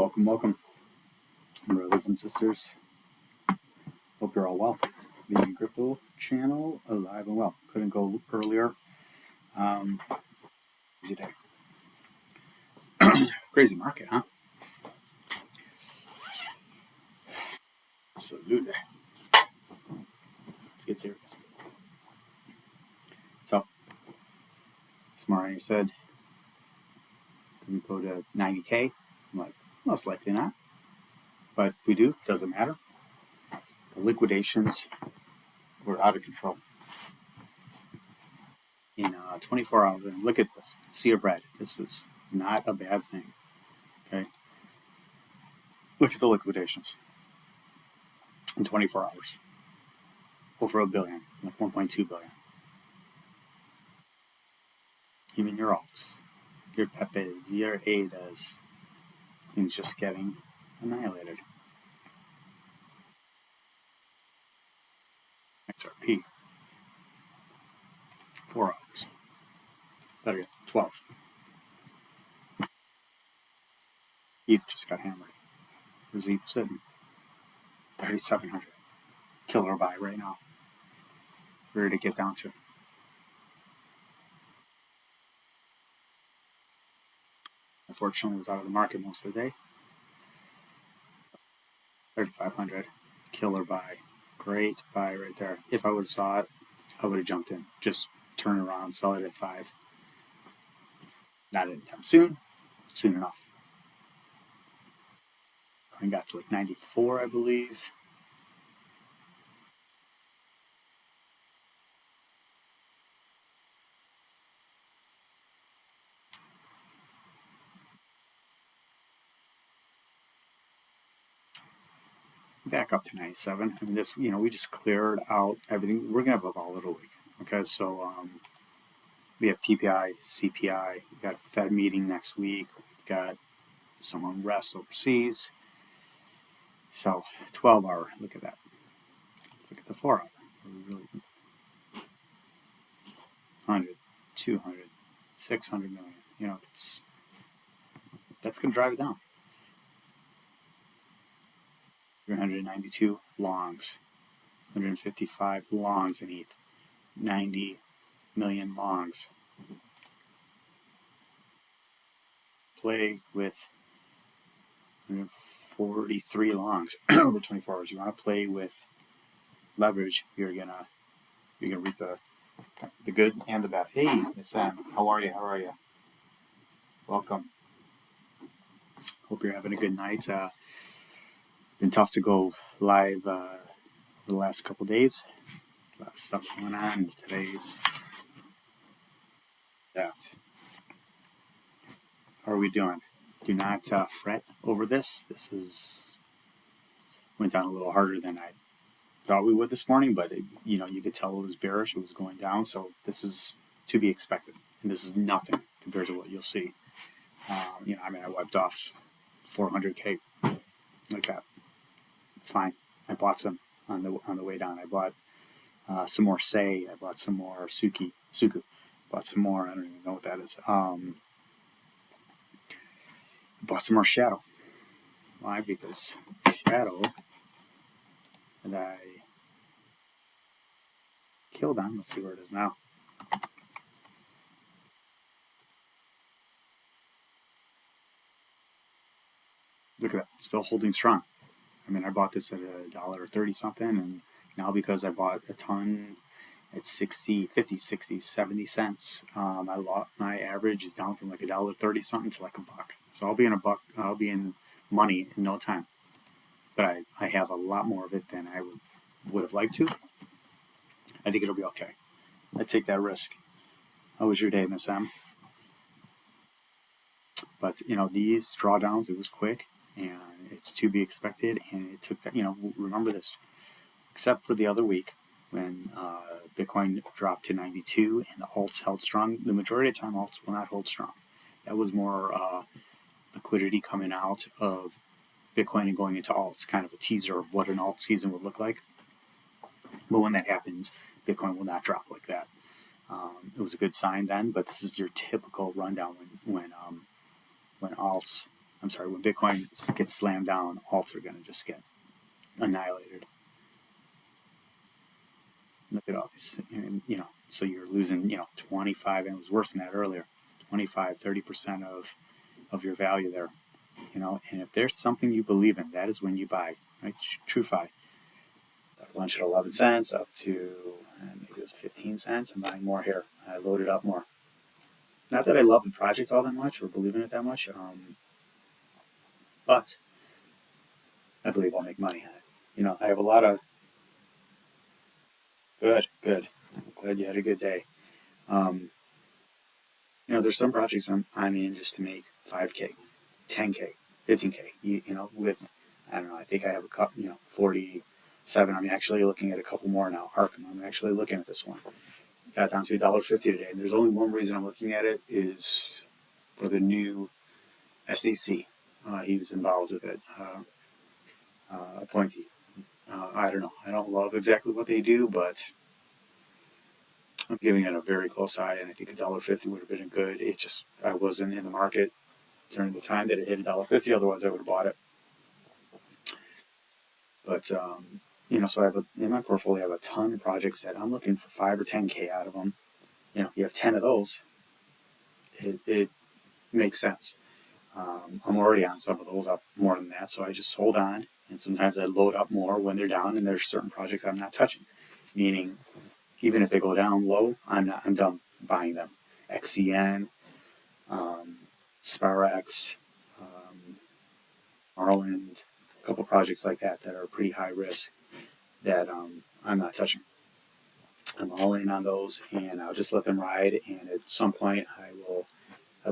Welcome, brothers and sisters. Hope you're all well. The crypto channel, alive and well. Couldn't go earlier. Easy day. Crazy market, huh? Absolutely. Let's get serious. So, this morning I said, can we go to 90K? I'm like, most likely not. But if we do, doesn't matter. The liquidations were out of control. In 24 hours, and look at this, sea of red. This is not a bad thing. Okay? Look at the liquidations in 24 hours. Over $1 billion, like 1.2 billion. Even your alts, your Pepes, your Adas, things just getting annihilated. XRP, 4 hours. Better yet, 12. ETH just got hammered. Where's ETH sitting? 3,700. Killer buy right now. Where did it get down to? Unfortunately, it was out of the market most of the day. 3,500. Killer buy. Great buy right there. If I would have saw it, I would have jumped in. Just turn around, sell it at 5. Not anytime soon. Soon enough. Coin got to like 94, I believe. Back up to 97. I mean, this, we just cleared out everything. We're gonna have a volatile week. Okay, so we have PPI, CPI. We got a Fed meeting next week. We've got some unrest overseas. So 12-hour. Look at that. Let's look at the 4-hour. Really 100, 200, 600 million. That's gonna drive it down. 392 longs, 155 longs in ETH, 90 million longs. Play with 43 longs over 24 hours. You want to play with leverage. You're gonna reap the good and the bad. Hey, Miss Sam, how are you? Welcome. Hope you're having a good night. Been tough to go live over the last couple days. A lot of stuff going on. Today's that. How are we doing? Do not fret over this. This went down a little harder than I thought we would this morning, but you could tell it was bearish. It was going down, so this is to be expected, and this is nothing compared to what you'll see. I wiped off 400K like that. It's fine. I bought some on the way down. I bought some more Sei. I bought some more Suku. Bought some more. I don't even know what that is. Bought some more Shadow. Why? Because Shadow that I killed on. Let's see where it is now. Look at that. Still holding strong. I bought this at $1.30 something, and now because I bought a ton at 60, 50, 60, 70 cents, my average is down from like $1.30 something to like $1. So I'll be in money in no time. But I have a lot more of it than I would have liked to. I think it'll be okay. I take that risk. How was your day, Miss M? But these drawdowns, it was quick, and it's to be expected, and it took that. Remember this, except for the other week when Bitcoin dropped to 92 and the alts held strong. The majority of the time, alts will not hold strong. That was more liquidity coming out of Bitcoin and going into alts, kind of a teaser of what an alt season would look like. But when that happens, Bitcoin will not drop like that. It was a good sign then, but this is your typical rundown when alts I'm sorry, when Bitcoin gets slammed down, alts are going to just get annihilated. Look at all these, and, so you're losing, 25, and it was worse than that earlier, 25, 30% of your value there, and if there's something you believe in, that is when you buy, right? TrueFi. Lunch at 11 cents up to maybe it was 15 cents. I'm buying more here. I loaded up more. Not that I love the project all that much or believe in it that much, but I believe I'll make money on it. I have a lot of good. Glad you had a good day. Um, there's some projects I'm in just to make 5K, 10K, 15K. With I don't know. I think I have a couple. 47. I'm actually looking at a couple more now. Arkham. I'm actually looking at this one. Got down to $1.50 today. And there's only one reason I'm looking at it is for the new SEC. He was involved with it. Appointee. I don't know. I don't love exactly what they do, but I'm giving it a very close eye, and I think $1.50 would have been good. I wasn't in the market during the time that it hit $1.50. Otherwise, I would have bought it. But so I have in my portfolio, I have a ton of projects that I'm looking for 5 or 10K out of them. You have 10 of those, it makes sense. I'm already on some of those up more than that, so I just hold on. And sometimes I load up more when they're down, and there's certain projects I'm not touching. Meaning, even if they go down low, I'm done buying them. XCN, Sparex, Marland, a couple projects like that are pretty high risk that I'm not touching. I'm all in on those, and I'll just let them ride. And at some point, I will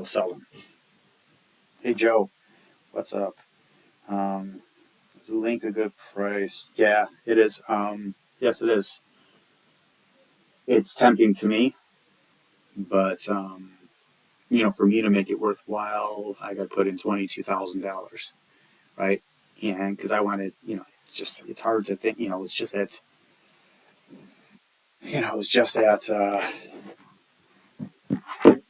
sell them. Hey Joe, what's up? Is the link a good price? Yeah, it is. Yes, it is. It's tempting to me, but for me to make it worthwhile, I got to put in $22,000, right? And because I wanted, it's hard to think. It's just at $9, $10,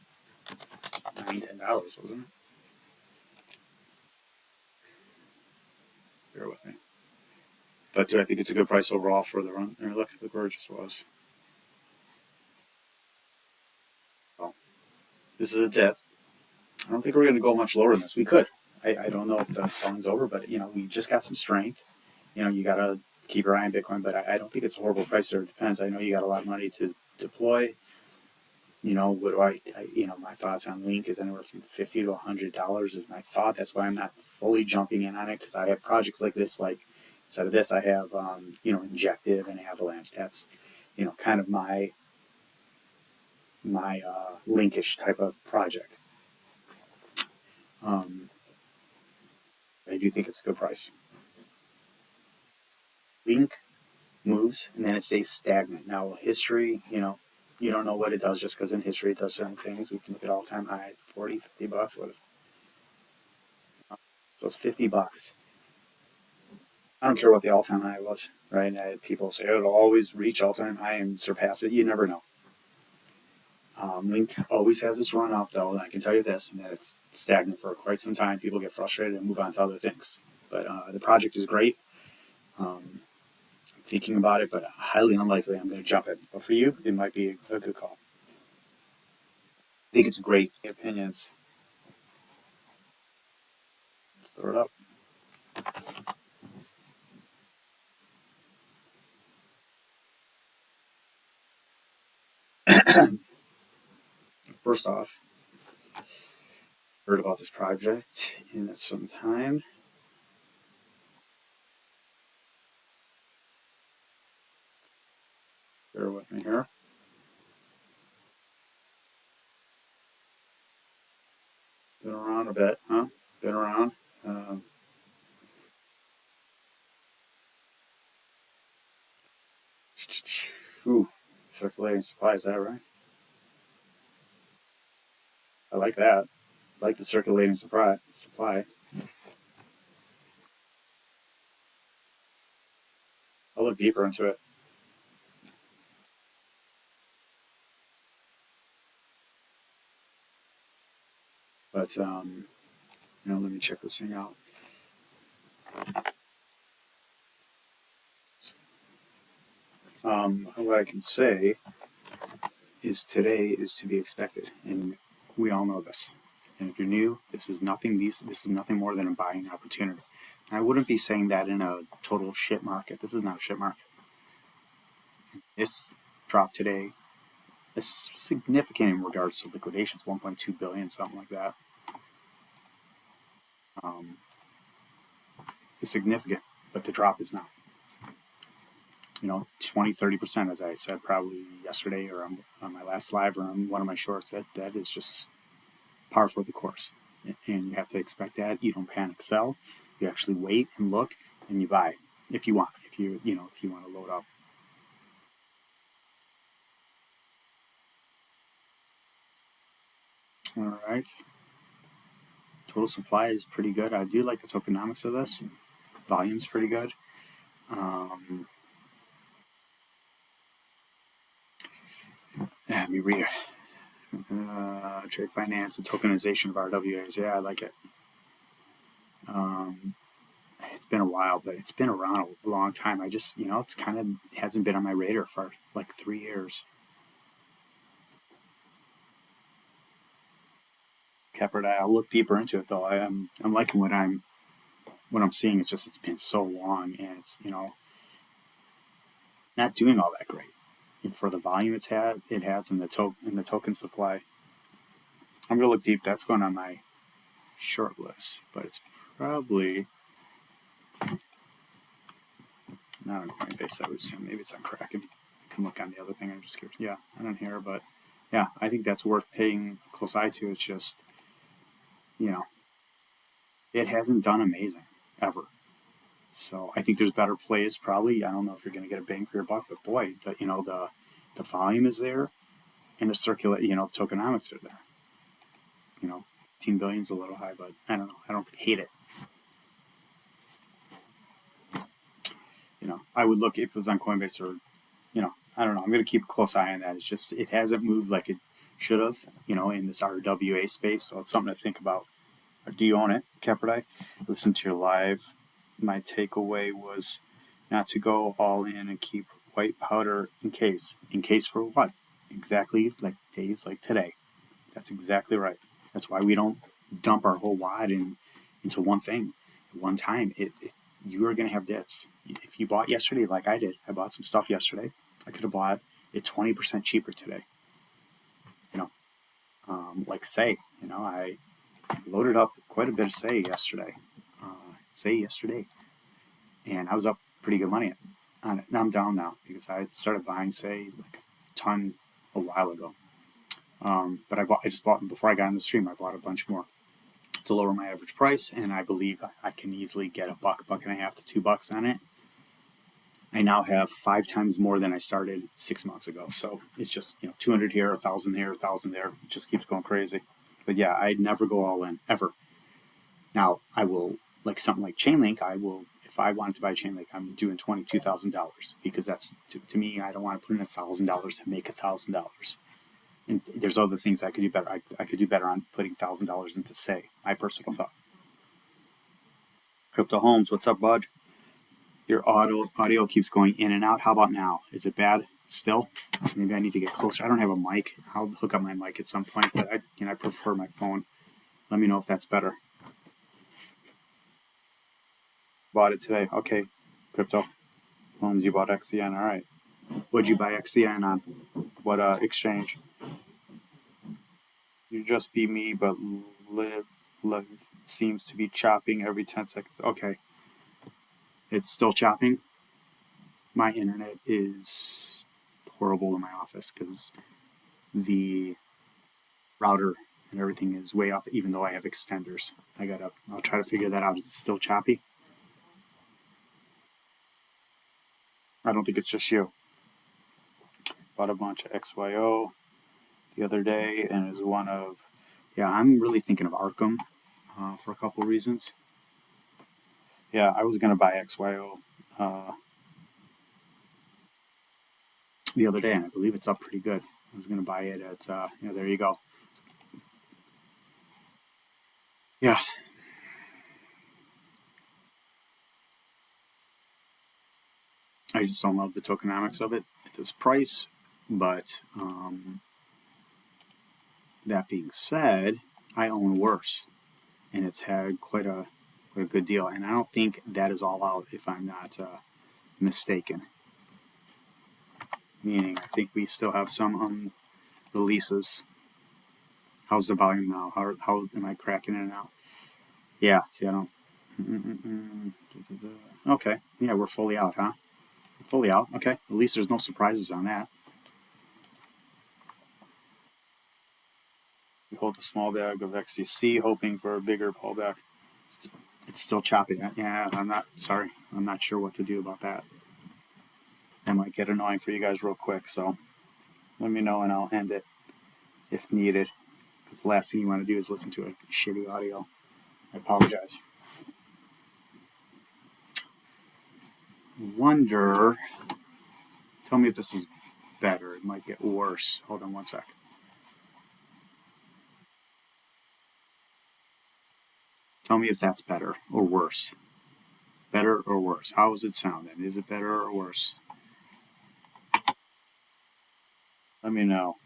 wasn't it? Bear with me. But do I think it's a good price overall for the run? Look where it just was. Well, this is a dip. I don't think we're going to go much lower than this. We could. I don't know if the selling's over, but we just got some strength. You got to keep your eye on Bitcoin, but I don't think it's a horrible price there. It depends. I know you got a lot of money to deploy. What do my thoughts on Link is anywhere from $50 to $100 is my thought. That's why I'm not fully jumping in on it, because I have projects like this. Like instead of this, I have Injective and Avalanche. That's kind of my Linkish type of project. I do think it's a good price. Link moves and then it stays stagnant. Now, history, you don't know what it does just because in history it does certain things. We can look at all time high, 40, $50. So it's $50. I don't care what the all time high was, right? People say it'll always reach all time high and surpass it. You never know. Link always has this run up, though, and I can tell you this, and that it's stagnant for quite some time. People get frustrated and move on to other things. But the project is great. I'm thinking about it, but highly unlikely I'm going to jump in. But for you, it might be a good call. I think it's great. Opinions. Let's throw it up. First off, heard about this project in some time. Bear with me here. Been around a bit, huh? Been around. Ooh, circulating supply, is that right? I like that. I like the circulating supply. I'll look deeper into it. But Now let me check this thing out. What I can say is today is to be expected, and we all know this. And if you're new, this is nothing. This is nothing more than a buying opportunity. And I wouldn't be saying that in a total shit market. This is not a shit market. This drop today is significant in regards to liquidations, 1.2 billion, something like that. It's significant, but the drop is not. 20-30%, as I said probably yesterday or on my last live or on one of my shorts. That is just par for the course, and you have to expect that. You don't panic sell. You actually wait and look, and you buy if you want. If you want to load up. All right. Total supply is pretty good. I do like the tokenomics of this. Volume's pretty good. Let me read. Trade finance and tokenization of RWAs. Yeah, I like it. It's been a while, but it's been around a long time. I just, it's kind of hasn't been on my radar for like 3 years. Keppard, I'll look deeper into it though. I'm liking what I'm seeing. It's just it's been so long, and it's not doing all that great. And for the volume it has in the token supply. I'm gonna look deep. That's going on my short list, but it's probably not on Coinbase. I would assume maybe it's on Kraken. I can look on the other thing. I'm just curious. Yeah, I don't hear, but yeah, I think that's worth paying a close eye to. It's just it hasn't done amazing ever. So I think there's better plays probably. I don't know if you're going to get a bang for your buck, but boy, the volume is there, and the tokenomics are there. 15 billion's a little high, but I don't know. I don't hate it. I would look if it was on Coinbase or, I don't know. I'm going to keep a close eye on that. It's just it hasn't moved like it should have, in this RWA space. So it's something to think about. Do you own it, Keppard? Listen to your live. My takeaway was not to go all in and keep white powder in case. In case for what? Exactly like days like today. That's exactly right. That's why we don't dump our whole wad into one thing at one time. You are going to have dips. If you bought yesterday like I did, I bought some stuff yesterday. I could have bought it 20% cheaper today. Like say, I loaded up quite a bit of say yesterday. And I was up pretty good money on it. Now I'm down now because I started buying say like a ton a while ago. But I just bought before I got on the stream. I bought a bunch more to lower my average price, and I believe I can easily get a buck and a half to $2 on it. I now have 5 times more than I started 6 months ago. So it's just 200 here, 1,000 here, 1,000 there. It just keeps going crazy. But yeah, I'd never go all in ever. Now I will like something like Chainlink. I will if I wanted to buy Chainlink, I'm doing $22,000 because that's to me. I don't want to put in $1,000 to make $1,000. And there's other things I could do better. I could do better on putting $1,000 into say. My personal thought. Crypto Holmes, what's up, bud? Your audio keeps going in and out. How about now? Is it bad still? Maybe I need to get closer. I don't have a mic. I'll hook up my mic at some point, but I prefer my phone. Let me know if that's better. Bought it today. Okay, Crypto Holmes, you bought XCN. All right. What'd you buy XCN on? What exchange? You just beat me, but live seems to be chopping every 10 seconds. Okay. It's still chopping. My internet is horrible in my office because the router and everything is way up, even though I have extenders. I'll try to figure that out. Is it still choppy? I don't think it's just you. Bought a bunch of XYO the other day, and is one of, I'm really thinking of Arkham for a couple reasons. Yeah, I was going to buy XYO the other day, and I believe it's up pretty good. I was going to buy it at, there you go. Yeah, I just don't love the tokenomics of it at this price. But that being said, I own worse, and it's had quite a good deal. And I don't think that is all out, if I'm not mistaken. Meaning, I think we still have some releases. How's the volume now? How am I cracking in and out? Yeah. See, I don't. Okay. Yeah, we're fully out, huh? Fully out. Okay. At least there's no surprises on that. We hold a small bag of XTC, hoping for a bigger pullback. It's still choppy. Yeah, I'm not sorry. I'm not sure what to do about that. That might get annoying for you guys real quick. So let me know and I'll end it if needed. Because the last thing you want to do is listen to a shitty audio. I apologize. Wonder. Tell me if this is better. It might get worse. Hold on one sec. Tell me if that's better or worse. Better or worse? How is it sounding? Is it better or worse? Let me know.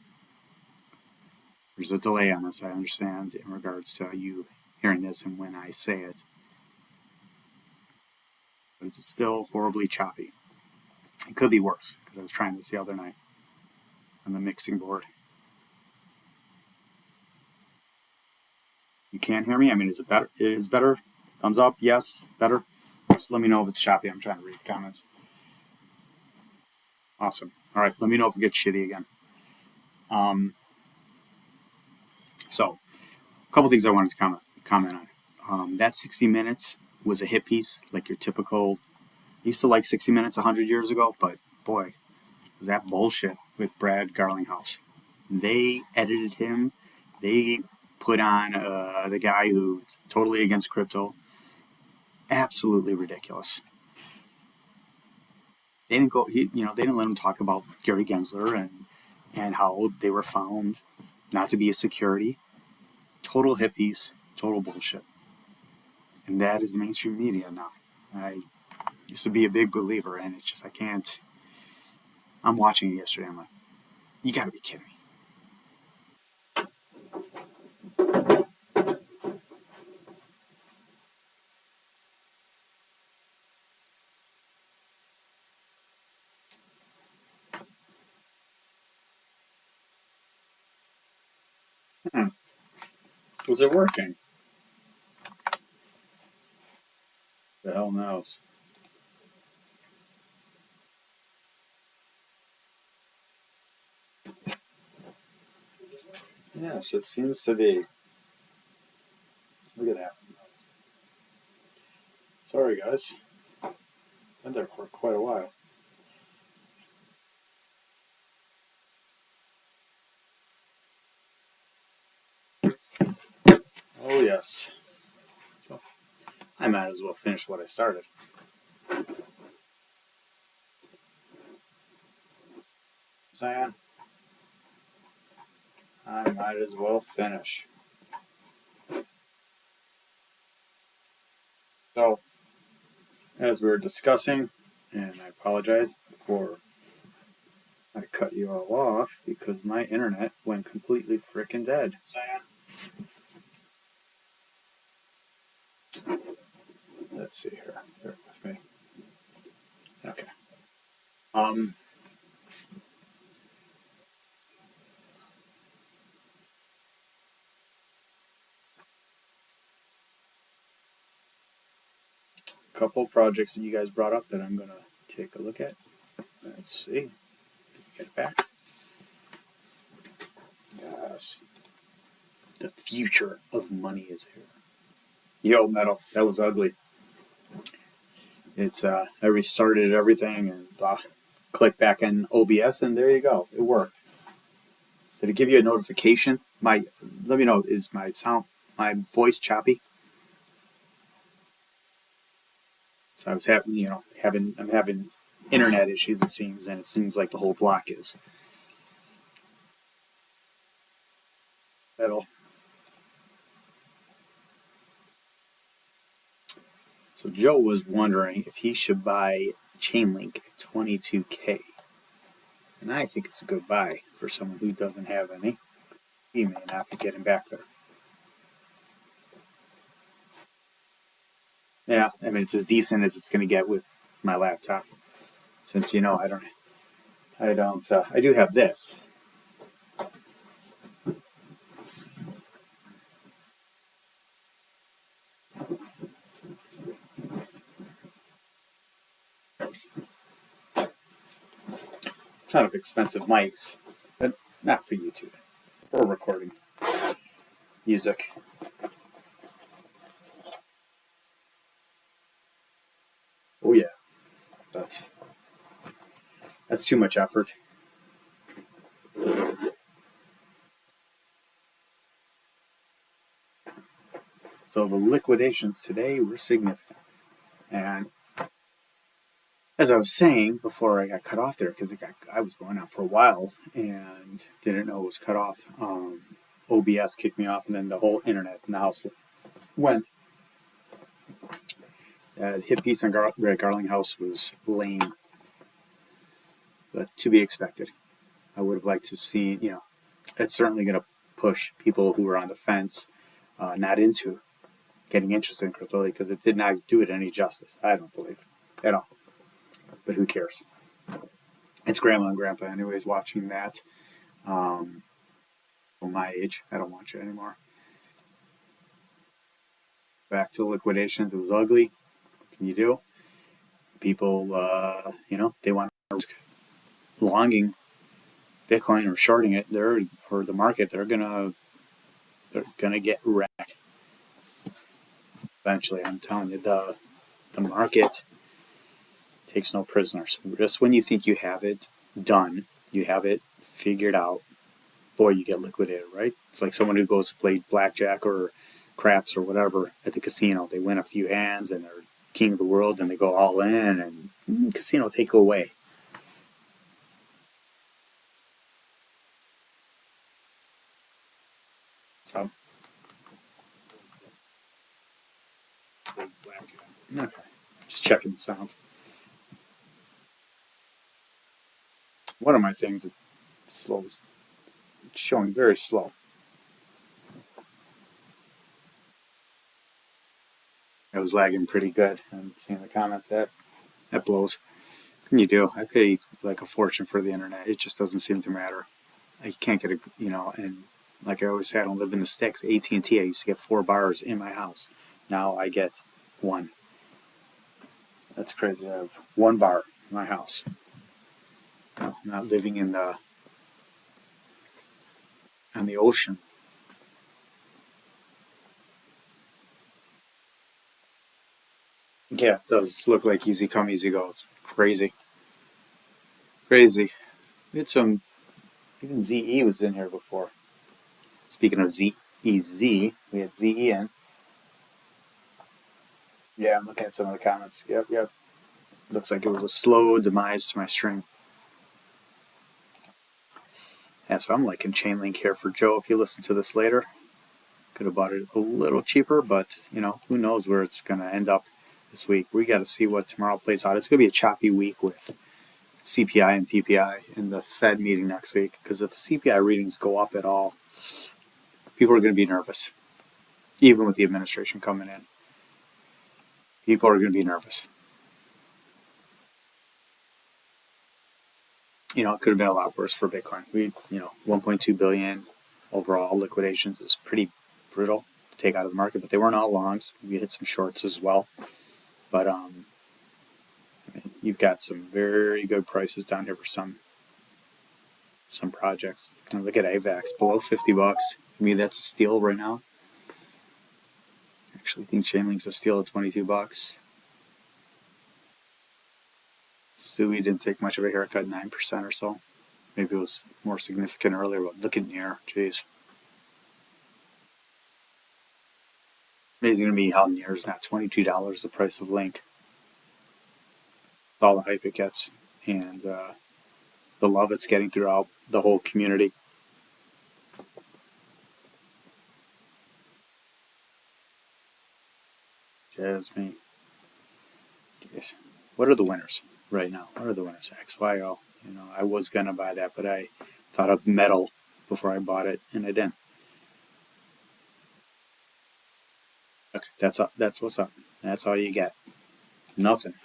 There's a delay on this, I understand, in regards to you hearing this and when I say it. But is it still horribly choppy? It could be worse, because I was trying this the other night on the mixing board. You can't hear me? I mean, is it better? It is better? Thumbs up? Yes? Better? Just let me know if it's choppy. I'm trying to read comments. Awesome. All right, let me know if it gets shitty again. So, a couple things I wanted to comment on. That 60 Minutes was a hit piece, like your typical. I used to like 60 Minutes 100 years ago, but boy, was that bullshit with Brad Garlinghouse. They edited him. They put on the guy who's totally against crypto. Absolutely ridiculous. They didn't go. They didn't let him talk about Gary Gensler and how they were found not to be a security. Total hippies. Total bullshit. And that is the mainstream media now. I used to be a big believer, and it's just I can't. I'm watching it yesterday. I'm like, you got to be kidding me. Was it working? The hell knows. Yes, it seems to be. Look at that. Sorry, guys. Been there for quite a while. Oh, yes. So I might as well finish what I started. Saying I might as well finish. So, as we were discussing, and I apologize for I cut you all off because my internet went completely frickin' dead. Let's see here. Bear with me. Okay. Um. Couple projects that you guys brought up that I'm gonna take a look at. Let's see. Get it back. Yes. The future of money is here. Yo, metal. That was ugly. It's I restarted everything and click back in OBS and there you go. It worked. Did it give you a notification? Let me know. Is my voice choppy? So I was I'm having internet issues. It seems, and it seems like the whole block is metal. So Joe was wondering if he should buy Chainlink at 22K. And I think it's a good buy for someone who doesn't have any. He may not be getting back there. Yeah, I mean, it's as decent as it's going to get with my laptop. Since, I do have this. Ton of expensive mics, but not for YouTube. For recording music. Oh yeah, but that's too much effort. So the liquidations today were significant. And as I was saying before I got cut off there, because I was going on for a while and didn't know it was cut off. OBS kicked me off, and then the whole internet in the house went. Hit piece on Red Garling House was lame, but to be expected. I would have liked to see, it's certainly going to push people who are on the fence, not into getting interested in crypto because it did not do it any justice. I don't believe at all. But who cares? It's grandma and grandpa, anyways, watching that. For my age, I don't watch it anymore. Back to liquidations, it was ugly. What can you do? People, they want to risk longing Bitcoin or shorting it. Or the market. They're gonna get wrecked eventually. I'm telling you, the market takes no prisoners. Just when you think you have it done, you have it figured out, boy, you get liquidated, right? It's like someone who goes to play blackjack or craps or whatever at the casino. They win a few hands and they're king of the world and they go all in and casino take away. So, okay, just checking the sound. One of my things is slow, it's showing very slow. It was lagging pretty good. I'm seeing the comments that blows. What can you do? I pay like a fortune for the internet. It just doesn't seem to matter. You can't get and like I always say, I don't live in the sticks. AT&T, I used to get 4 bars in my house. Now I get 1. That's crazy. I have 1 bar in my house. I'm not living on the ocean. Yeah, it does look like easy come, easy go. It's crazy. Crazy. We had some, even ZE was in here before. Speaking of ZEZ, we had ZE in. Yeah, I'm looking at some of the comments. Yep. Looks like it was a slow demise to my stream. Yeah, so I'm liking Chainlink here for Joe. If you listen to this later, could have bought it a little cheaper, but who knows where it's going to end up this week. We got to see what tomorrow plays out. It's going to be a choppy week with CPI and PPI in the Fed meeting next week, because if CPI readings go up at all, people are going to be nervous, even with the administration coming in. People are going to be nervous. It could have been a lot worse for Bitcoin. 1.2 billion overall liquidations is pretty brutal to take out of the market, but they weren't all longs. We hit some shorts as well. But you've got some very good prices down here for some projects. Look at AVAX below $50. I mean, that's a steal right now. I actually think Chainlink's a steal at $22. Sui didn't take much of a haircut, 9% or so. Maybe it was more significant earlier, but look at Near. Jeez. Amazing to me how Near is not $22 the price of Link. With all the hype it gets and the love it's getting throughout the whole community. Just me. Jeez. What are the winners? right now. What are the winners? XYO. I was gonna buy that, but I thought of metal before I bought it, and I didn't. Okay, that's what's up. That's all you get. Nothing.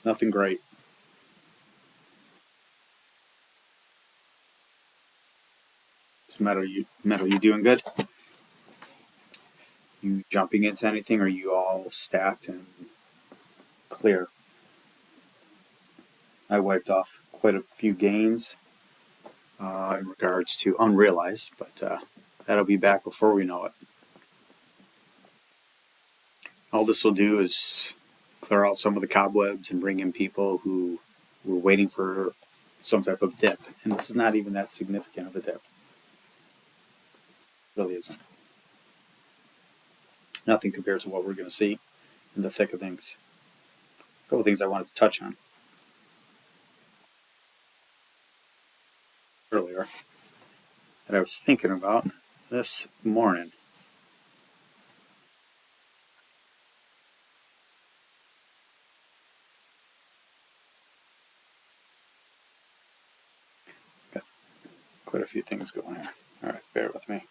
Nothing great. Metal, you doing good? You jumping into anything? Or are you all stacked and clear? I wiped off quite a few gains in regards to unrealized, but that'll be back before we know it. All this will do is clear out some of the cobwebs and bring in people who were waiting for some type of dip. And this is not even that significant of a dip. It really isn't. Nothing compared to what we're going to see in the thick of things. A couple of things I wanted to touch on earlier that I was thinking about this morning. Got quite a few things going here. All right, bear with me.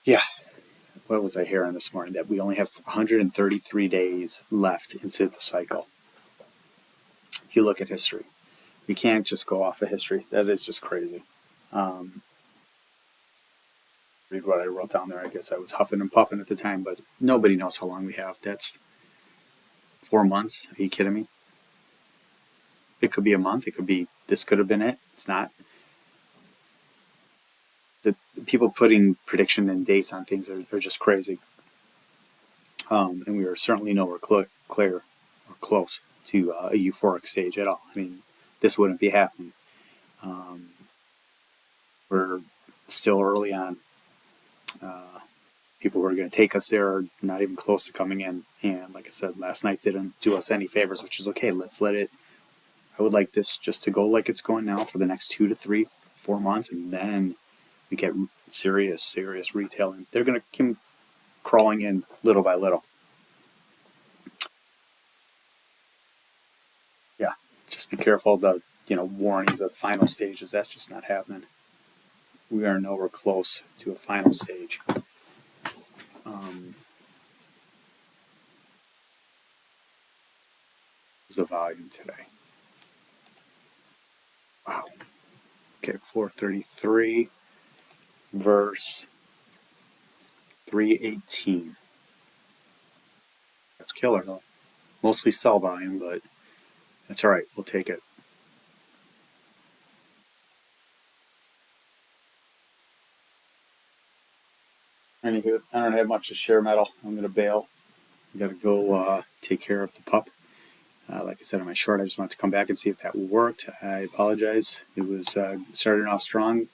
Yeah, what was I hearing this morning? That we only have 133 days left into the cycle. If you look at history, we can't just go off of history. That is just crazy. Read what I wrote down there. I guess I was huffing and puffing at the time, but nobody knows how long we have. That's 4 months. Are you kidding me? It could be a month. It could be, this could have been it. It's not. The people putting prediction and dates on things are just crazy. And we are certainly nowhere clear or close to a euphoric stage at all. I mean, this wouldn't be happening. We're still early on. People who are going to take us there are not even close to coming in. And like I said, last night didn't do us any favors, which is okay. Let's let it. I would like this just to go like it's going now for the next 2 to 3, 4 months, and then we get serious retail, and they're going to keep crawling in little by little. Yeah, just be careful of the warnings of final stages. That's just not happening. We are nowhere close to a final stage. The volume today. Wow. Okay, 433 verse 318. That's killer though. Mostly sell volume, but that's all right. We'll take it. Anywho, I don't have much to share, Metal. I'm gonna bail. I gotta go take care of the pup. Like I said on my short, I just wanted to come back and see if that worked. I apologize. It was starting off strong,